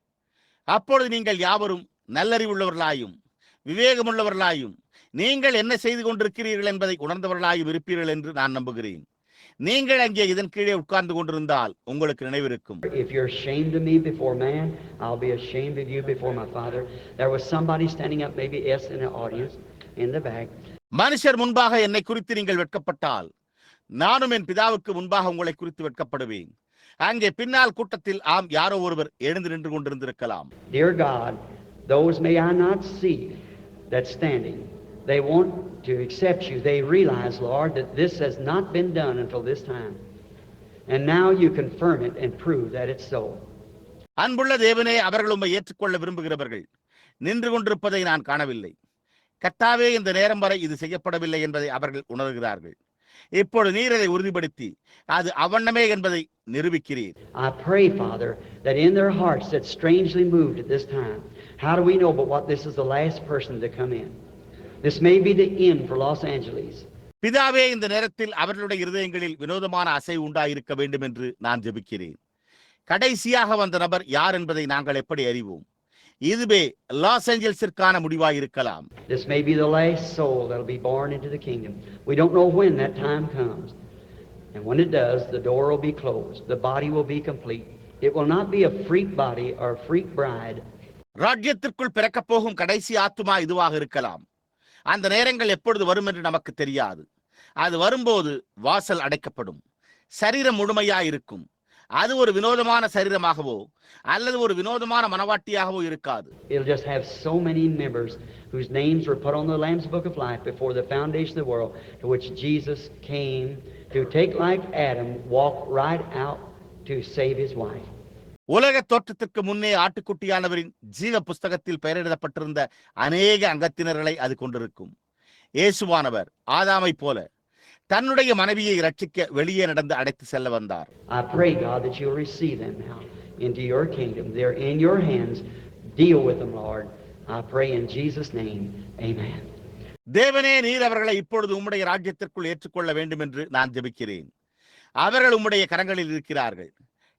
அப்பொழுது நீங்கள் யாவரும் நல்லறிவுள்ளவர்களாயும் விவேகமுள்ளவர்களாயும் நீங்கள் என்ன செய்து கொண்டிருக்கிறீர்கள் என்பதை உணர்ந்தவர்களாயும் இருப்பீர்கள் என்று நான் நம்புகிறேன். நீங்கள் அங்கே இதன் கீழே உட்கார்ந்து கொண்டிருந்தால் உங்களுக்கு நினைவிருக்கும். If you're ashamed of me before man, I'll be ashamed of you before my Father. There was somebody standing up, maybe yes, in the audience, in the back. மனுஷர் முன்பாக என்னை குறித்து நீங்கள் வெட்கப்பட்டால் நானும் என் பிதாவுக்கு முன்பாக உங்களை குறித்து வெட்கப்படுவேன். அங்கே பின்னால் கூட்டத்தில் ஆம் யாரோ ஒருவர் எழுந்து நின்று கொண்டிருந்திருக்கலாம். Dear God, those may I not see that's standing. They want to accept you. They realize, Lord, that this has not been done until this time. And now you confirm it and prove that it's so. அன்புள்ள தேவனே, அவர்கள் உம்மை ஏற்றுக்கொள்ள விரும்புகிறவர்கள் நின்று கொண்டிருப்பதை நான் காணவில்லை. கர்த்தாவே, இந்த நேரம் வரை இது செய்யப்படவில்லை என்பதை அவர்கள் உணர்கிறார்கள். இப்பொழுது நீர் அதை உறுதிப்படுத்தி அது அவண்ணமே என்பதை நிரூபிக்கிறீர். I pray, Father, that in their hearts that's strangely moved at this time. How do we know but what this is the last person to come in? This may be the end for Los Angeles. பிதாவே, இந்த நேரத்தில் அவர்களுடைய இருதயங்களில் வினோதமான அசைவு உண்டாயிருக்க வேண்டும் என்று நான் ஜெபிக்கிறேன். கடைசியாக வந்த நபர் யார் என்பதை நாங்கள் எப்படி அறிவோம்? இதுவே லாஸ் ஏஞ்சல்ஸிற்கான முடிவாக இருக்கலாம். This may be the last soul that'll be born into the kingdom. We don't know when that time comes. And when it does, the door will be closed. The body will be complete. It will not be a freak body or a freak bride. ராஜ்யத்திற்குள் பிறக்கப் போகும் கடைசி ஆத்துமா இதுவாக இருக்கலாம். அந்த நேரங்கள் எப்பொழுது வரும் என்று நமக்கு தெரியாது. அது வரும்போது வாசல் அடைக்கப்படும். சரீரம் முழுமையாயிருக்கும். அது ஒரு வினோதமான சரீரமாகவோ அல்லது ஒரு வினோதமான மனவாட்டியாகவோ இருக்காது. It'll just have so many members whose names were put on the Lamb's Book of Life before the foundation of the world, to which Jesus came to take, like Adam, walk right out to save his wife. உலக தோற்றத்திற்கு முன்னே ஆட்டுக்குட்டியானவரின் ஜீவ புஸ்தகத்தில் பெயரிடப்பட்டிருந்த அநேக அங்கத்தினர்களை அது கொண்டிருக்கும். இயேசுவானவர் ஆதாமை போல தன்னுடைய மனைவியை ரட்சிக்க வெளியே நடந்து அடைத்து செல்ல வந்தார். I pray, God, that you'll receive them now into your kingdom. They're in your hands. Deal with them, Lord. I pray in Jesus' name. Amen. தேவனே, நீர் அவர்களை இப்பொழுது உம்முடைய ராஜ்யத்திற்குள் ஏற்றுக்கொள்ள வேண்டும் என்று நான் ஜெபிக்கிறேன். அவர்கள் உம்முடைய கரங்களில் இருக்கிறார்கள்.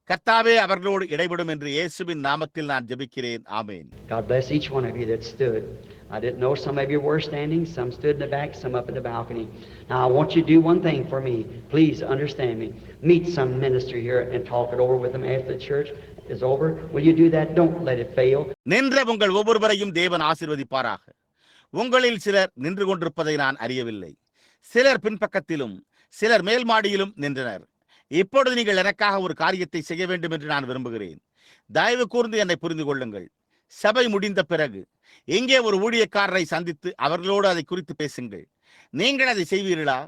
கர்த்தாவே, அவர்களோடு இடைபடும் என்று இயேசுவின் நாமத்தில் நான் ஜெபிக்கிறேன். ஆமென். God bless each one of you that stood. I didn't know some of you were standing, some stood in the back, some up in the balcony. Now I want you to do one thing for me. Please understand me. Meet some minister here and talk it over with them after the church is over. Will you do that? Don't let it fail. நின்ற உங்கள் ஒவ்வொருவரையும் தேவன் ஆசீர்வதிப்பாராக. உங்களில் சிலர் நின்று கொண்டிருப்பதை நான் அறியவில்லை. சிலர் பின்பக்கத்திலும் சிலர் மேல் மாடியிலும் நின்றனர். இப்பொழுது நீங்கள் எனக்காக ஒரு காரியத்தை செய்ய வேண்டும் என்று நான் விரும்புகிறேன். தயவு கூர்ந்து என்னை புரிந்து கொள்ளுங்கள். சபை முடிந்த பிறகு எங்கே ஒரு ஊழியக்காரரை சந்தித்து அவர்களோடு அதை குறித்து பேசுங்கள். நீங்கள் அதை செய்வீர்களா?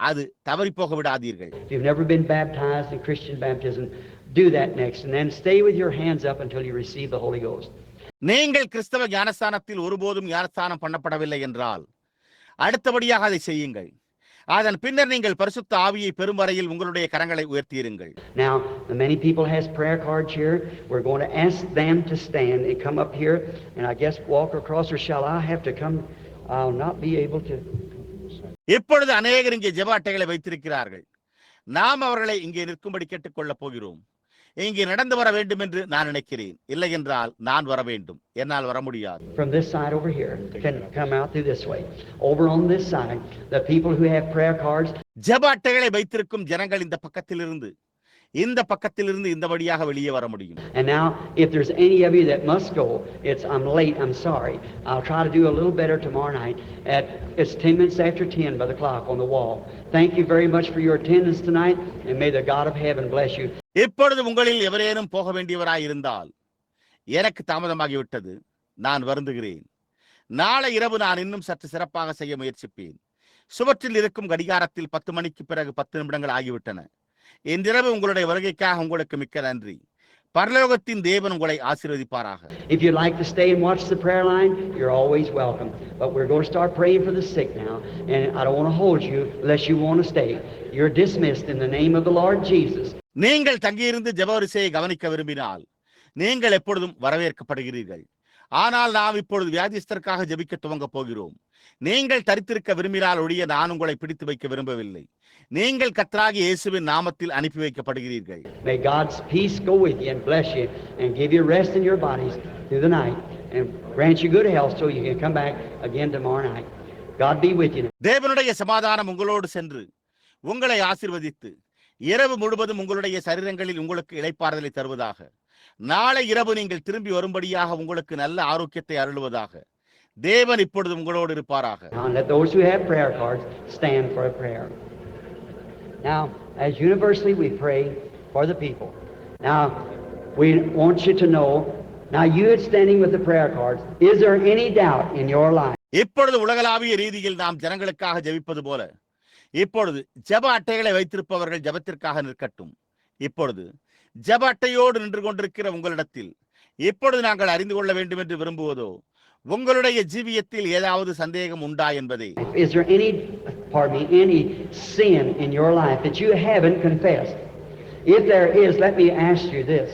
அது தவறி போக விடாதீர்கள். If you've never been baptized in Christian baptism, do that next and then stay with your hands up until you receive the Holy Ghost. நீங்கள் கிறிஸ்தவ ஞானஸ்தானத்தில் ஒருபோதும் ஞானஸ்தானம் பண்ணப்படவில்லை என்றால் அடுத்தபடியாக அதை செய்யுங்கள். அதன் பின்னர் நீங்கள் பரிசுத்த ஆவியை பெறும் வரையில் உங்களுடைய கரங்களை உயர்த்தியிருங்கள். Now, many people has prayer cards here. We're going to ask them to stand and come up here and I guess walk across, or shall I have to come? I'll not be able to. இப்பொழுது அநேகர் இங்கே ஜெப அட்டைகளை வைத்திருக்கிறார்கள். நாம் அவர்களை இங்கே நிற்கும்படி கேட்டுக்கொள்ளப் போகிறோம். இங்கே நடந்து வர வேண்டும் என்று நான் நினைக்கிறேன். இல்லை என்றால் நான் வர வேண்டும். என்னால் வர முடியாது. From this side over here can come out through this way. Over on this side, the people who have prayer cards. ஜெப அட்டைகளை வைத்திருக்கும் ஜனங்கள் இந்த பக்கத்திலிருந்து இந்த வழியாக வெளியே வர முடியும். And now, if there's any of you that must go, I'm late, I'm sorry. I'll try to do a little better tomorrow night. It's 10 minutes after 10 by the clock on the wall. Thank you very much for your attendance tonight, and may the God of heaven bless you. இப்பொழுது உங்களில் எவரேனும் போக வேண்டியவராய் இருந்தால், எனக்கு தாமதமாகிவிட்டது, நான் வருந்துகிறேன். நாளை இரவு நான் இன்னும் சற்று சிறப்பாக செய்ய முயற்சிப்பேன். சுவற்றில் இருக்கும் கடிகாரத்தில் 10 மணிக்கு பிறகு 10 நிமிடங்கள் ஆகிவிட்டன. இன்றிரவு உங்களுடைய வருகைக்காக உங்களுக்கு மிக்க நன்றி. பரலோகத்தின் தேவன் உங்களை ஆசீர்வதிப்பாராக. If you'd like to stay and watch the prayer line, you're always welcome. But we're going to start praying for the sick now, and I don't want to hold you unless you want to stay. You're dismissed in the name of the Lord Jesus. நீங்கள் தங்கியிருந்து ஜெபவரிசையை கவனிக்க விரும்பினால் நீங்கள் எப்பொழுதும் வரவேற்கப்படுகிறீர்கள். ஆனால் நாம் இப்பொழுது வியாதிஸ்தருக்காக ஜெபிக்க துவங்க போகிறோம். நீங்கள் தரித்திருக்க விரும்பினால் ஒழிய நான் உங்களை பிடித்து வைக்க விரும்பவில்லை. நீங்கள் கர்த்தராகிய இயேசுவின் நாமத்தில் அனுப்பி வைக்கப்படுகிறீர்கள். May God's peace go with you and bless you and give you rest in your bodies through the night and grant you good health so you can come back again tomorrow night. God be with you. தேவனுடைய சமாதானம் உங்களோடு சென்று உங்களை ஆசீர்வதித்து இரவு முழுவதும் உங்களுடைய சரீரங்களில் உங்களுக்கு இளைப்பாறுதலை தருவதாக. நாளை இரவு நீங்கள் திரும்பி வரும்படியாக உங்களுக்கு நல்ல ஆரோக்கியத்தை அருளுவதாக. தேவன் இப்பொழுது உங்களோடு இருப்பாராக. Now let those who have prayer cards stand for a prayer. Now, as universally we pray for the people. Now, we want you to know, now you standing with the prayer cards, is there any doubt in your life? இப்பொழுது உலகளாவிய ரீதியில் நாம் ஜனங்களுக்காக ஜெபிப்பது போல இப்பொழுது ஜெப அட்டைகளை வைத்திருப்பவர்கள் ஜெபத்திற்காக நிற்கட்டும். இப்பொழுது ஜெப அட்டையோடு நின்று கொண்டிருக்கிற உங்களிடத்தில் இப்பொழுது நாங்கள் அறிந்து கொள்ள வேண்டும் என்று விரும்புவதோ உங்களுடைய ஜீவியத்தில் ஏதாவது சந்தேகம் உண்டா என்பதை. Is there any sin in your life that you haven't confessed? If there is, let me ask you this.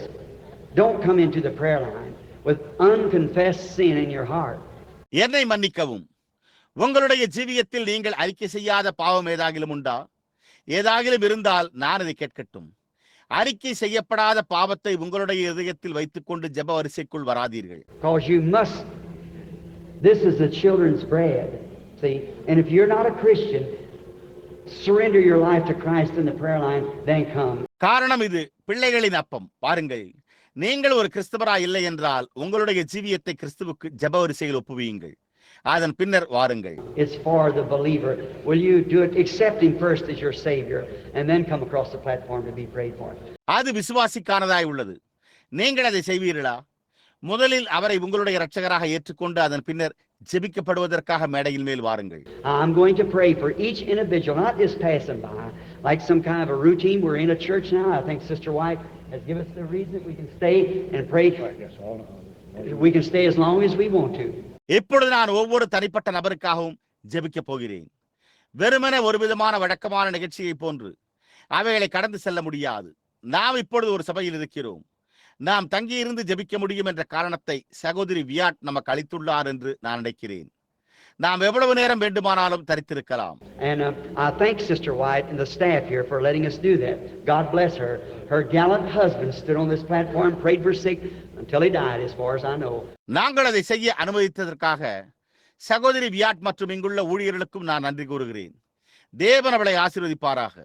Don't come into the prayer line with unconfessed sin in your heart. என்னை மன்னிக்கவும், உங்களுடைய ஜீவியத்தில் நீங்கள் அறிக்கை செய்யாத பாவம் ஏதாகிலும் உண்டா? ஏதாகிலும் இருந்தால் நான் அதை கேட்கட்டும். அறிக்கை செய்யப்படாத பாவத்தை உங்களுடைய இதயத்தில் வைத்துக் கொண்டு ஜெப வரிசைக்குள் வராதீர்கள். Because you must. This is the children's bread. See, and if you're not a Christian, surrender your life to Christ in the prayer line, then come. காரணம் இது பிள்ளைகளின் அப்பம். பாருங்கள், நீங்கள் ஒரு கிறிஸ்தவராய் இல்லை என்றால் உங்களுடைய ஜீவியத்தை கிறிஸ்துவுக்கு ஜெப வரிசையில் ஒப்புவியுங்கள். அதன் பின்னர் வாருங்கள். It's for the believer. Will you do it? Accept him first as your Savior, and then come across the platform to be prayed for. அது விசுவாசிக்கானதாய் உள்ளது. நீங்கள் அதை செய்வீர்களா? முதலில் அவரை உங்களுடைய இரட்சகராக ஏற்றுக்கொண்டு அதன் பின்னர் ஜெபிக்கப்படுவதற்காக மேடையில் மேல் வாருங்கள். I'm going to pray for each individual, not just passing by, like some kind of a routine. We're in a church now. I think Sister White has given us the reason we can stay and pray. We can stay as long as we want to. இப்பொழுது நான் ஒவ்வொரு தனிப்பட்ட நபருக்காகவும் ஜெபிக்க போகிறேன். வெறுமனே ஒரு விதமான வழக்கமான நிகழ்ச்சியை போன்று அவைகளை கடந்து செல்ல முடியாது. நாம் இப்பொழுது ஒரு சபையில் இருக்கிறோம். நாம் தங்கியிருந்து ஜெபிக்க முடியும் என்ற காரணத்தை சகோதரி வியாட் நமக்கு அளித்துள்ளார் என்று நான் நினைக்கிறேன். நாம் எவ்வளவு நேரம் வேண்டுமானாலும் தரித்திருக்கலாம். And I thank Sister White and the staff here for letting us do that. God bless her. Her gallant husband stood on this platform, prayed for sick until he died, as far as I know. நாங்கள் அதை செய்ய அனுமதித்ததற்காக சகோதரி Wyatt மற்றும் இங்குள்ள ஊழியர்களுக்கும் நான் நன்றி கூறுகிறேன். தேவன் அவளை ஆசீர்வதிப்பாராக.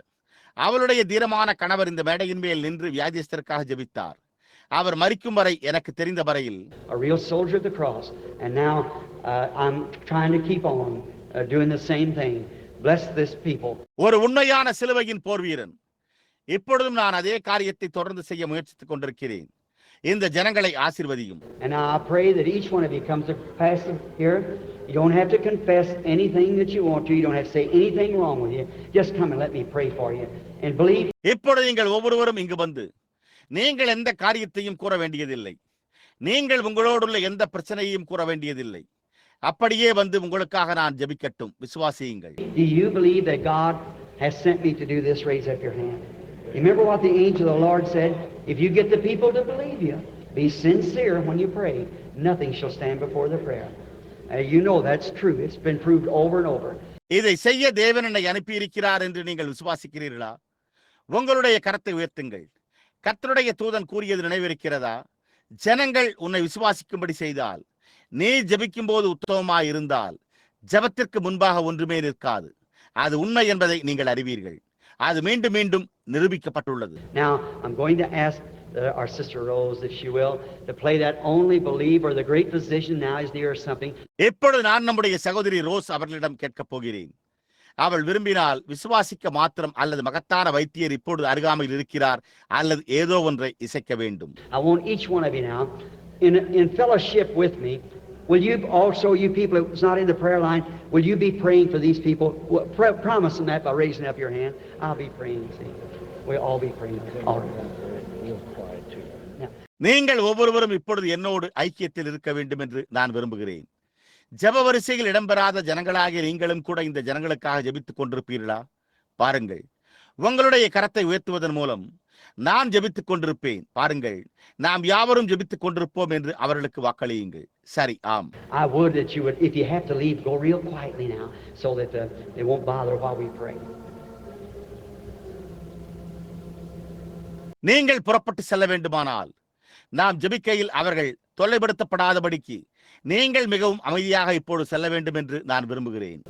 அவளுடைய தீரமான கணவர் இந்த மேடையின் மேல் நின்று வியாதிஸ்தருக்காக ஜெபித்தார். அவர் மரிக்கும் வரை எனக்கு தெரிந்த வரையில் a real soldier of the cross, and now I'm trying to keep on doing the same thing. Bless this people. ஒரு உண்மையான சிலுவையின் போர் வீரன். இப்பொழுதும் நான் அதே காரியத்தை தொடர்ந்து செய்ய முயற்சித்துக் கொண்டிருக்கிறேன். இந்த ஜனங்களை ஆசீர்வதியும். And now I pray that each one of you comes to pastor here. You don't have to confess anything that you want to. You don't have to say anything wrong with you. Just come and let me pray for you and believe. இப்பொழுது நீங்கள் ஒவ்வொருவரும் இங்கு வந்து நீங்கள் எந்த காரியத்தையும் கூற வேண்டியதில்லை. நீங்கள் உங்களோடுள்ள எந்த பிரச்சனையையும் கூற வேண்டியதில்லை. அப்படியே வந்து உங்களுக்காக நான் ஜெபிக்கட்டும். விசுவாசியுங்கள். Do you believe that God has sent me to do this? Raise up your hand. Remember what the angel of the Lord said? If you get the people to believe you, be sincere when you pray, nothing shall stand before the prayer. You know that's true. It's been proved over and over. இதை செய்ய தேவன் என்னை அனுப்பி இருக்கிறார் என்று நீங்கள் விசுவாசிக்கிறீர்களா? உங்களுடைய கரத்தை உயர்த்துங்கள். கர்த்தருடைய தூதன் கூறியது நினைவிருக்கிறதா? ஜனங்கள் உன்னை விசுவாசிக்கும்படி செய்தால், நீ ஜெபிக்கும் போது உத்தமமாய் இருந்தால், ஜெபத்திற்கு முன்பாக ஒன்றுமே நிற்காது. அது உண்மை என்பதை நீங்கள் அறிவீர்கள். அது மீண்டும் மீண்டும் நிரூபிக்கப்பட்டுள்ளது. Now I'm going to ask our sister Rose, if she will, to play that Only Believe, or the great physician now is near, or something. இப்பொழுது நான் நம்முடைய சகோதரி ரோஸ் அவர்களிடம் கேட்கப் போகிறேன். அவள் விரும்பினால் விசுவாசிக்க மாத்திரம் அல்லது மகத்தான வைத்தியர் இப்பொழுது அருகாமையில் இருக்கிறார் அல்லது ஏதோ ஒன்றை இசைக்க வேண்டும். I want each one of you now in fellowship with me. Will you also, you people who's not in the prayer line, will you be praying for these people? Promise them that by raising up your hand. I'll be praying. See, we'll all be praying. All right. நீங்கள் ஒவ்வொருவரும் இப்பொழுது என்னோடு ஐக்கியத்தில் இருக்க வேண்டும் என்று நான் விரும்புகிறேன். ஜெப வரிசையில் இடம்பெறாத ஜனங்களாகிய நீங்களும் கூட இந்த ஜனங்களுக்காக ஜெபித்துக் கொண்டிருப்பீர்களா? பாருங்கள், உங்களுடைய கரத்தை உயர்த்துவதன் மூலம் நான் ஜெபித்துக் கொண்டிருப்பேன். பாருங்கள், நாம் யாவரும் ஜெபித்துக் கொண்டிருப்போம் என்று அவர்களுக்கு வாக்களியுங்கள். சரி, ஆம். I would that you would, if you have to leave, go real quietly now so that they won't bother while we pray. நீங்கள் புறப்பட்டு செல்ல வேண்டுமானால் நாம் ஜெபிக்கையில் அவர்கள் தொல்லைப்படுத்தப்படாதபடிக்கு நீங்கள் மிகவும் அமைதியாக இப்போது செல்ல வேண்டும் என்று நான் விரும்புகிறேன்.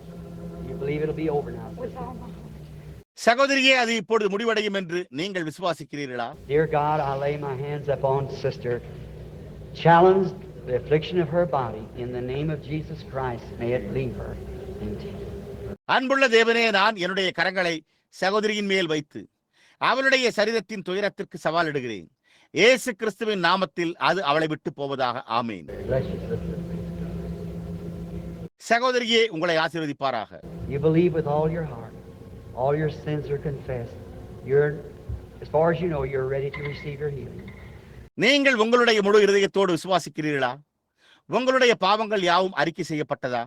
You believe it'll be over now, sister? சகோதரியே, அது இப்பொழுது முடிவடையும் என்று நீங்கள் விசுவாசிக்கிறீர்களா? Dear God, I lay my hands upon sister. Challenge the affliction of her body in the name of Jesus Christ. May it leave her. அன்புள்ள தேவனே, நான் என்னுடைய கரங்களை சகோதரியின் மேல் வைத்து அவளுடைய சரீரத்தின் துயரத்திற்கு சவாலிடுகிறேன். இயேசு கிறிஸ்துவின் நாமத்தில் அது அவளை விட்டு போவதாக. ஆமேன். Bless you, sister. சகோதரியே, உங்களை ஆசீர்வதிப்பாராக. You believe with all your heart. All your sins are confessed. You're, as far as you know, you're ready to receive your healing. நீங்கள் உங்களுடைய முழு இருதயத்தோடு விசுவாசிக்கிறீர்களா? உங்களுடைய பாவங்கள் யாவும் அறிக்கை செய்யப்பட்டதா?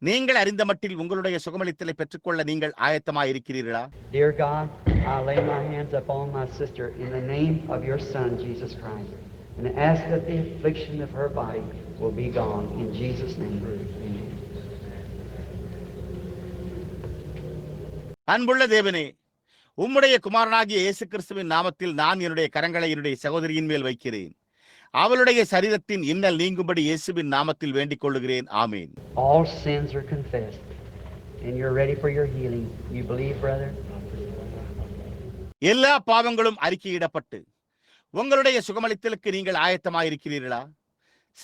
நீங்கள் அறிந்த மட்டில் உங்களுடைய சுகமளித்தலை பெற்றுக்கொள்ள நீங்கள் ஆயத்தமாய் இருக்கிறீர்களா? Dear God, I lay my hands upon my sister in the name of your Son, Jesus Christ, and ask that the affliction of her body will be gone in Jesus' name. Amen. அன்புள்ள தேவனே, உம்முடைய குமாரனாகிய இயேசு கிறிஸ்துவின் நாமத்தில் நான் என்னுடைய கரங்களை என்னுடைய சகோதரியின் மேல் வைக்கிறேன். அவளுடைய சரீரத்தின் இன்னல் நீங்கும்படி இயேசுவின் நாமத்தில் வேண்டிக் கொள்ளுகிறேன். ஆமீன். All sins are confessed, and you're ready for your healing. You believe, brother? எல்லா பாவங்களும் அறிக்கையிடப்பட்டு உங்களுடைய சுகமளித்தலுக்கு நீங்கள் ஆயத்தமாயிருக்கிறீர்களா?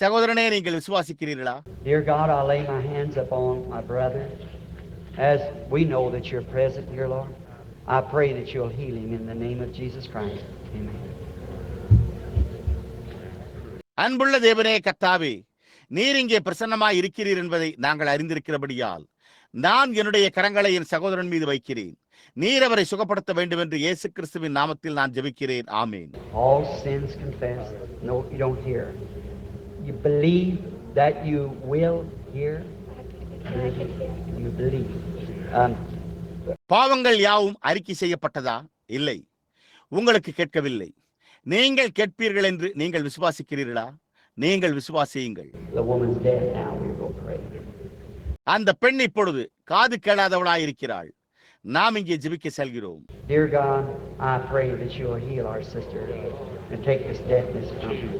சகோதரனே, நீங்கள் விசுவாசிக்கிறீர்களா? Dear God, I lay my hands upon my brother. As we know that you're present here, Lord, I pray that you'll heal him in the name of Jesus Christ. Amen. அன்புள்ள தேவனே, கர்த்தாவே, நீர் இங்கே பிரசன்னமாய் இருக்கிறீர் என்பதை நாங்கள் அறிந்திருக்கிறபடியால் நான் என்னுடைய கரங்களை என் சகோதரன் மீது வைக்கிறேன். நீர் அவரை சுகப்படுத்த வேண்டும் என்று இயேசு கிறிஸ்துவின் நாமத்தில் நான் ஜெபிக்கிறேன். ஆமீன். All sins confessed. No, you don't hear. You believe that you will hear. You believe. பாவங்கள் யாவும் அறிக்கை செய்யப்பட்டதா? இல்லை, உங்களுக்கு கேட்கவில்லை. நீங்கள் கேட்பீர்கள் என்று நீங்கள் விசுவாசிக்கிறீர்களா? நீங்கள் விசுவாசியுங்கள். The woman's dead now. We will pray. அந்த பெண் இப்பொழுது காது கேளாதவளாய் இருக்கிறாள். நாம் இங்கே ஜெபிக்க செல்கிறோம். Dear God, I pray that you will heal our sister and take this deafness from her.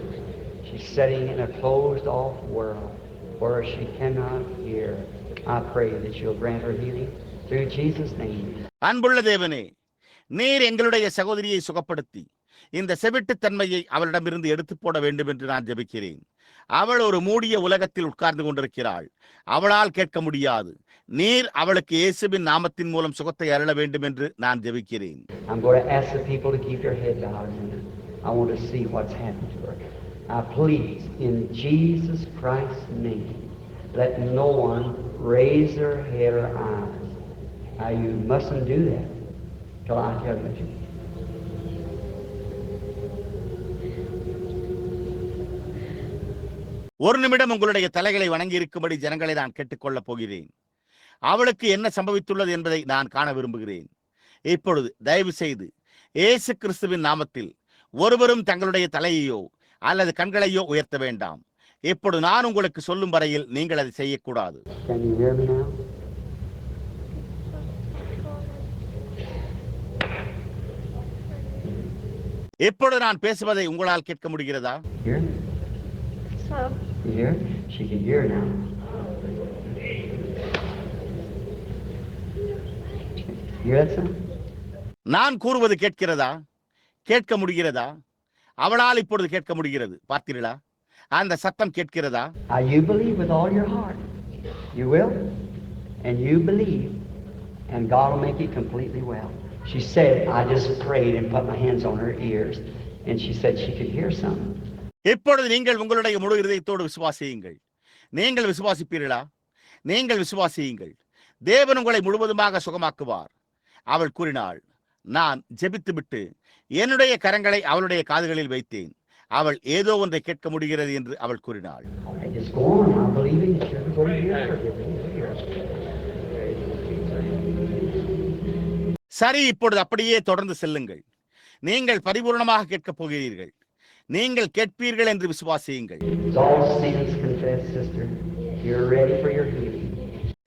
She's sitting in a closed off world where she cannot hear. I pray that you'll grant her healing through Jesus' name. அன்புள்ள தேவனே, நீர் எங்களுடைய சகோதரியை சுகப்படுத்தி இந்த செவிட்டுத்தன்மையை அவளிடமிருந்து எடுத்து போட வேண்டும் என்று நான் ஜெபிக்கிறேன். அவள் ஒரு மூடிய உலகத்தில் உட்கார்ந்து கொண்டிருக்கிறாள். அவளால் கேட்க முடியாது. நீர் அவளுக்கு இயேசுவின் நாமத்தின் மூலம் சுகத்தை அருள வேண்டும் என்று நான் ஜெபிக்கிறேன். I'm going to ask the people to keep their head bowed. I want to see what's happened to her. I please, in Jesus Christ's name, let no one raise their head or eyes. Now you mustn't do that till I tell you to. ஒரு நிமிடம் உங்களுடைய தலைகளை வணங்கி இருக்கும்படி ஜனங்களை நான் கேட்டுக்கொள்ளப் போகிறேன். அவளுக்கு என்ன சம்பவித்துள்ளது என்பதை நான் காண விரும்புகிறேன். இப்பொழுது தயவு செய்து இயேசு கிறிஸ்துவின் நாமத்தில் ஒருவரும் தங்களுடைய தலையையோ அல்லது கண்களையோ உயர்த்த வேண்டாம். இப்பொழுது நான் உங்களுக்கு சொல்லும் வரையில் நீங்கள் அதை செய்யக்கூடாது. Can you hear me now? இப்பொழுது நான் பேசுவதை உங்களால் கேட்க முடிகிறதா? Hear? So, You hear? She can hear now. Hear that sound? நான் கூறுவது கேட்கிறதா? கேட்க முடிகிறதா? அவளால் இப்பொழுது கேட்க முடிகிறது. பார்த்தீர்களா? அந்த சத்தம் கேட்கிறதா? You believe with all your heart. You will? And you believe, and God will make you completely well. She said, I just prayed and put my hands on her ears, and she said she could hear something. இப்பொழுது நீங்கள் உங்களுடைய முழு இருதயத்தோடு விசுவாசியுங்கள். நீங்கள் விசுவாசிப்பீர்களா? நீங்கள் விசுவாசியுங்கள். தேவன் உங்களை முழுவதுமாக சுகமாக்குவார். அவள் கூறினாள், நான் ஜெபித்துவிட்டு என்னுடைய கரங்களை அவளுடைய காதுகளில் வைத்தேன். அவள் ஏதோ ஒன்றை கேட்க முடிகிறது என்று அவள் கூறினாள். I just go on. I'm believing that you're going to hear forgiveness. சரி, இப்பொழுது அப்படியே தொடர்ந்து செல்லுங்கள். நீங்கள் பரிபூர்ணமாக கேட்கப் போகிறீர்கள். நீங்கள் கேட்பீர்கள் என்று விசுவாசியுங்கள். It's all sins confessed, sister. You're ready for your healing.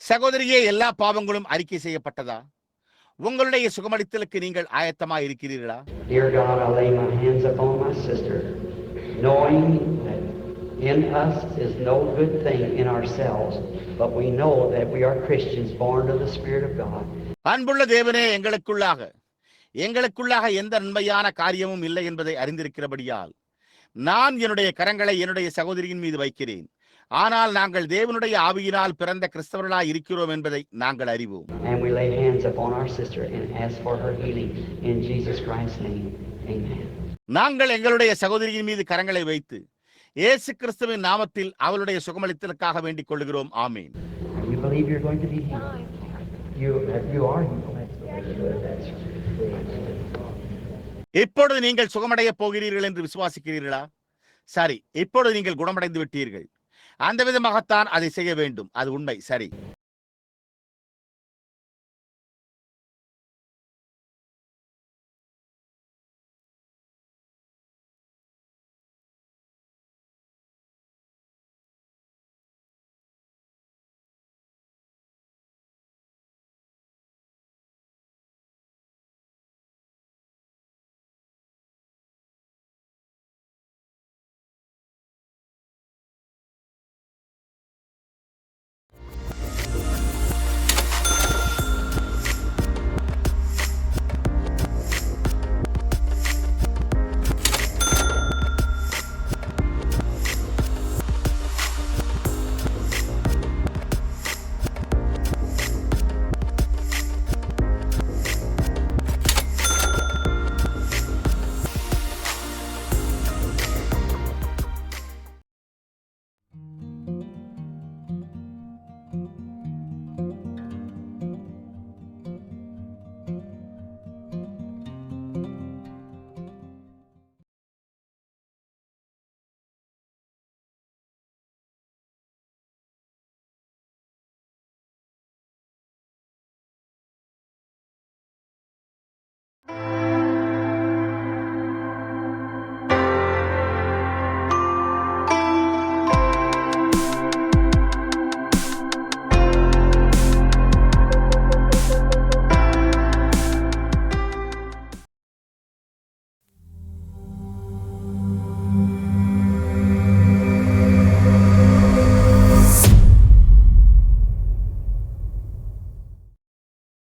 சகோதரியே, எல்லா பாவங்களும் அறிக்கை செய்யப்பட்டதா? உங்களுடைய சுகமளித்தலுக்கு நீங்கள் ஆயத்தமாக இருக்கிறீர்களா? Dear God, I lay my hands upon my sister, knowing that in us is no good thing in ourselves, but we know that we are Christians born of the Spirit of God. அன்புள்ள தேவனே, எங்களுக்குள்ளாக எந்த நன்மையான காரியமும் இல்லை என்பதை அறிந்திருக்கிறபடியால் நான் என்னுடைய கரங்களை என்னுடைய சகோதரியின் மீது வைக்கிறேன். ஆனால் நாங்கள் தேவனுடைய ஆவியினால் பிறந்த கிறிஸ்தவர்களாய் இருக்கிறோம் என்பதை நாங்கள் அறிவோம். And we lay hands upon our sister and ask for her healing in Jesus Christ's name. Amen. நாங்கள் எங்களுடைய சகோதரியின் மீது கரங்களை வைத்து இயேசு கிறிஸ்துவின் நாமத்தில் அவளுடைய சுகமளித்தலுக்காக வேண்டிக் கொள்கிறோம். ஆமென். You believe you're going to be healed? You are healed. இப்பொழுது நீங்கள் சுகமடைய போகிறீர்கள் என்று விசுவாசிக்கிறீர்களா? சரி, இப்பொழுது நீங்கள் குணமடைந்து விட்டீர்கள். அந்த விதமாகத்தான் அதை செய்ய வேண்டும். அது உண்மை. சரி.